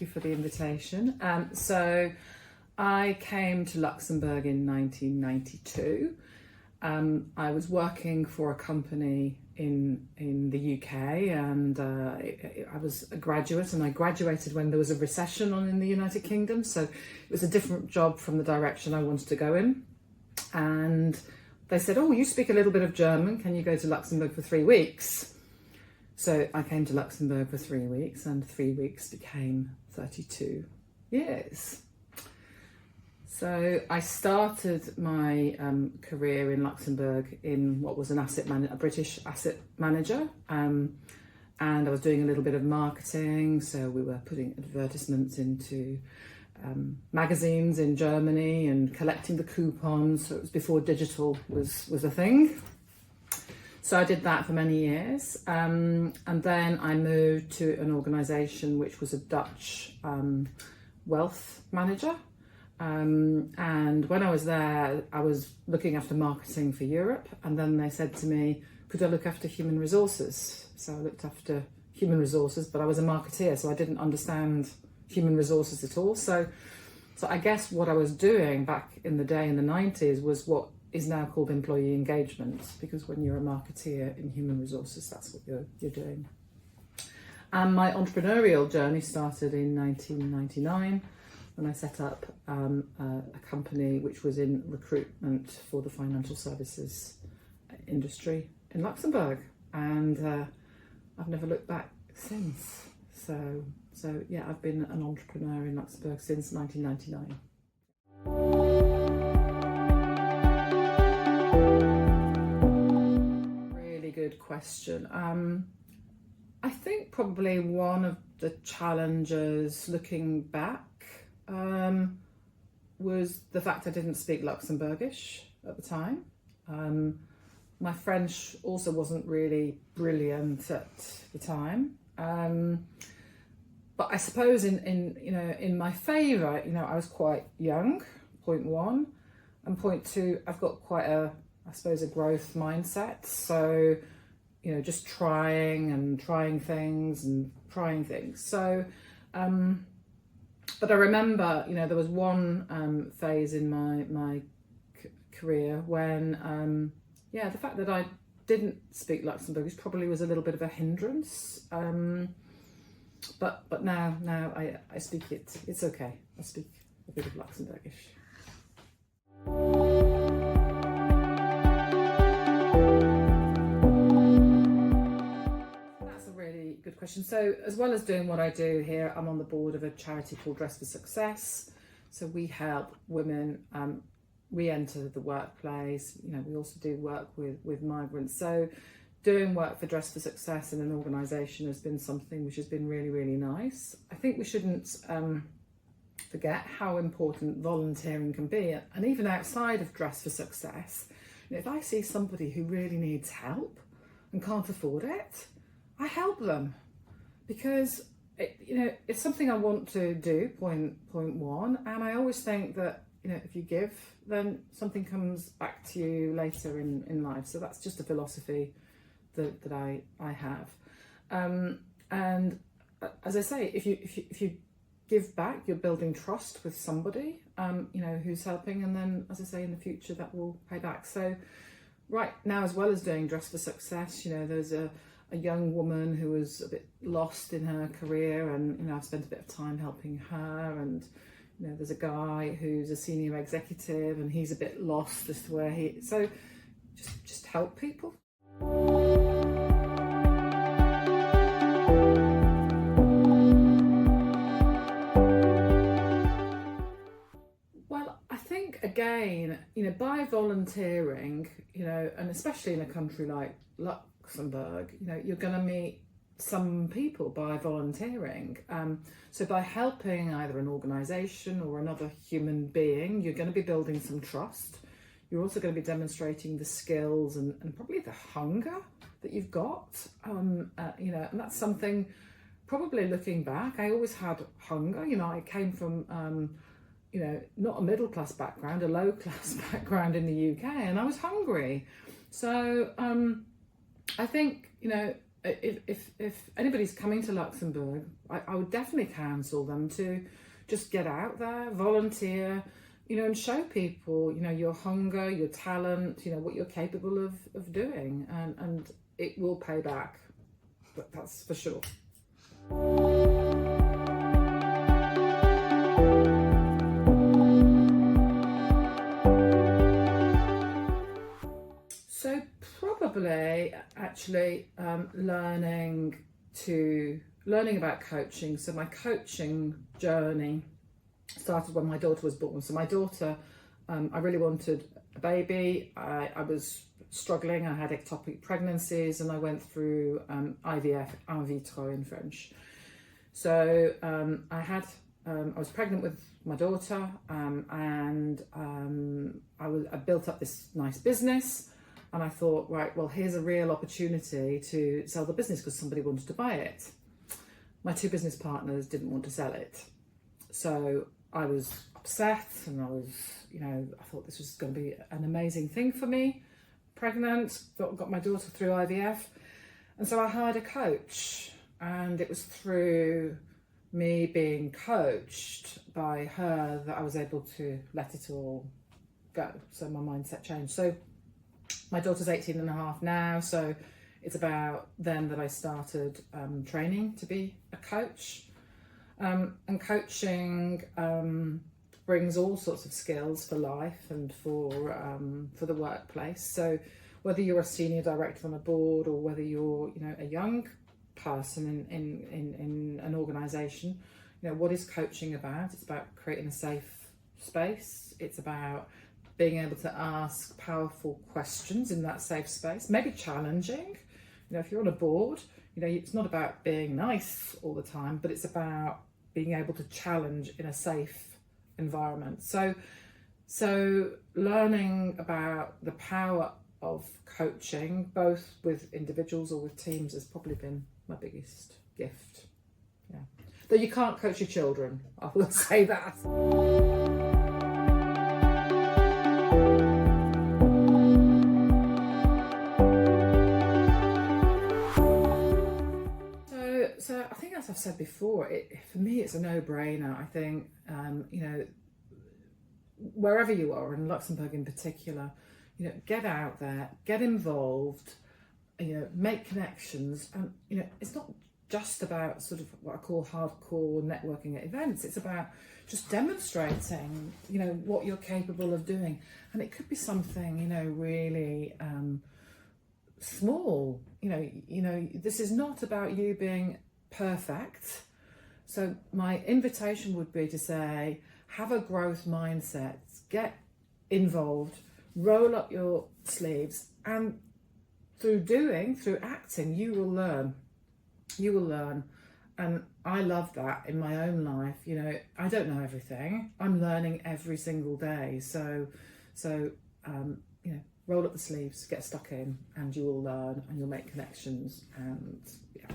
thank you for the invitation. So I came to Luxembourg in 1992. I was working for a company in the UK, and I was a graduate, and I graduated when there was a recession on in the United Kingdom, so it was a different job from the direction I wanted to go in. And they said, oh, you speak a little bit of German, can you go to Luxembourg for 3 weeks? So I came to Luxembourg for 3 weeks, and 3 weeks became 32 years. So I started my career in Luxembourg in what was a British asset manager, and I was doing a little bit of marketing. So we were putting advertisements into magazines in Germany and collecting the coupons. So it was before digital was a thing. So I did that for many years, and then I moved to an organisation which was a Dutch wealth manager. And when I was there, I was looking after marketing for Europe, and then they said to me, could I look after human resources? So I looked after human resources, but I was a marketeer, so I didn't understand human resources at all. So I guess what I was doing back in the day in the 90s was what is now called employee engagement, because when you're a marketeer in human resources, that's what you're doing. And my entrepreneurial journey started in 1999 when I set up a company which was in recruitment for the financial services industry in Luxembourg, and I've never looked back since. So yeah, I've been an entrepreneur in Luxembourg since 1999. Really good question. I think probably one of the challenges looking back was the fact I didn't speak Luxembourgish at the time. My French also wasn't really brilliant at the time. But I suppose in my favour, I was quite young, point one, and point two, I've got quite a growth mindset. So, just trying things. So, but I remember, there was one phase in my career when, the fact that I didn't speak Luxembourgish probably was a little bit of a hindrance. But now I speak it. It's okay. I speak a bit of Luxembourgish. That's a really good question. So as well as doing what I do here, I'm on the board of a charity called Dress for Success. So we help women re-enter the workplace. We also do work with migrants. So doing work for Dress for Success in an organisation has been something which has been really, really nice. I think we shouldn't forget how important volunteering can be. And even outside of Dress for Success, if I see somebody who really needs help and can't afford it, I help them. Because, it's something I want to do, point one. And I always think that, if you give, then something comes back to you later in life. So that's just a philosophy that I have, and as I say, if you give back, you're building trust with somebody, who's helping, and then, as I say, in the future that will pay back. So right now, as well as doing Dress for Success, there's a young woman who was a bit lost in her career, and I've spent a bit of time helping her, and there's a guy who's a senior executive, and he's a bit lost as to where so just help people. Well, I think again, by volunteering, and especially in a country like Luxembourg, you're going to meet some people by volunteering. So by helping either an organisation or another human being, you're going to be building some trust. You're also going to be demonstrating the skills and probably the hunger that you've got. And that's something, probably looking back, I always had hunger. I came from, not a middle class background, a low class background in the UK, and I was hungry. So I think, if anybody's coming to Luxembourg, I would definitely counsel them to just get out there, volunteer, and show people, your hunger, your talent, what you're capable of doing, and it will pay back. But that's for sure. So probably actually learning about coaching. So my coaching journey started when my daughter was born. So my daughter, I really wanted a baby. I was struggling. I had ectopic pregnancies, and I went through IVF, in vitro in French. So I was pregnant with my daughter, and I built up this nice business. And I thought, right, well, here's a real opportunity to sell the business because somebody wanted to buy it. My two business partners didn't want to sell it. So I was upset, and I thought this was going to be an amazing thing for me. Pregnant, got my daughter through IVF. And so I hired a coach, and it was through me being coached by her that I was able to let it all go. So my mindset changed. So my daughter's 18 and a half now, so it's about then that I started training to be a coach. And coaching brings all sorts of skills for life and for the workplace. So whether you're a senior director on a board, or whether you're a young person in an organisation, what is coaching about? It's about creating a safe space. It's about being able to ask powerful questions in that safe space, maybe challenging. If you're on a board, it's not about being nice all the time, but it's about being able to challenge in a safe environment. So learning about the power of coaching, both with individuals or with teams, has probably been my biggest gift. Yeah. Though you can't coach your children, I will say that. So I think, as I've said before, for me it's a no-brainer. I think wherever you are, in Luxembourg in particular, get out there, get involved, make connections, and it's not just about sort of what I call hardcore networking at events. It's about just demonstrating what you're capable of doing, and it could be something really small. This is not about you being perfect. So my invitation would be to say, have a growth mindset, get involved, roll up your sleeves, and through acting, you will learn. And I love that in my own life. I don't know everything. I'm learning every single day. So roll up the sleeves, get stuck in, and you will learn, and you'll make connections, and yeah.